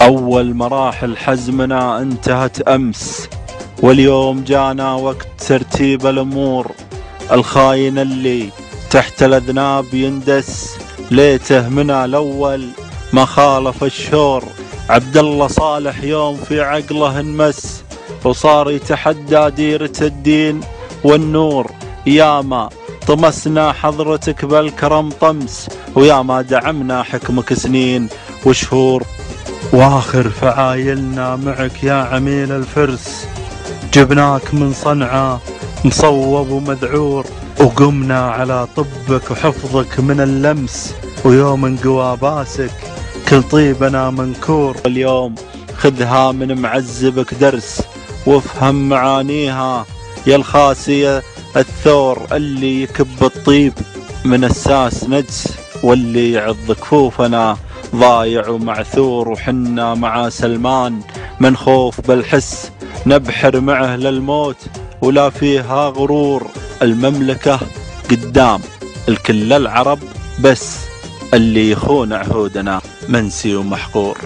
أول مراحل حزمنا انتهت أمس، واليوم جانا وقت ترتيب الأمور. الخاين اللي تحت الأذناب يندس، ليته منا الأول ما خالف الشور. عبد الله صالح يوم في عقله انمس، وصار يتحدى ديرة الدين والنور. ياما طمسنا حضرتك بالكرم طمس، وياما دعمنا حكمك سنين وشهور. واخر فعايلنا معك يا عميل الفرس، جبناك من صنعاء مصوب ومذعور، وقمنا على طبك وحفظك من اللمس. ويوم انقوى باسك كل طيبنا منكور. اليوم خذها من معذبك درس، وافهم معانيها يا الخاسية الثور. اللي يكب الطيب من الساس نجس، واللي يعض كفوفنا ضايع ومعثور. وحنا مع سلمان من خوف بالحس، نبحر معه للموت ولا فيها غرور. المملكة قدام الكل العرب، بس اللي يخون عهودنا منسي ومحقور.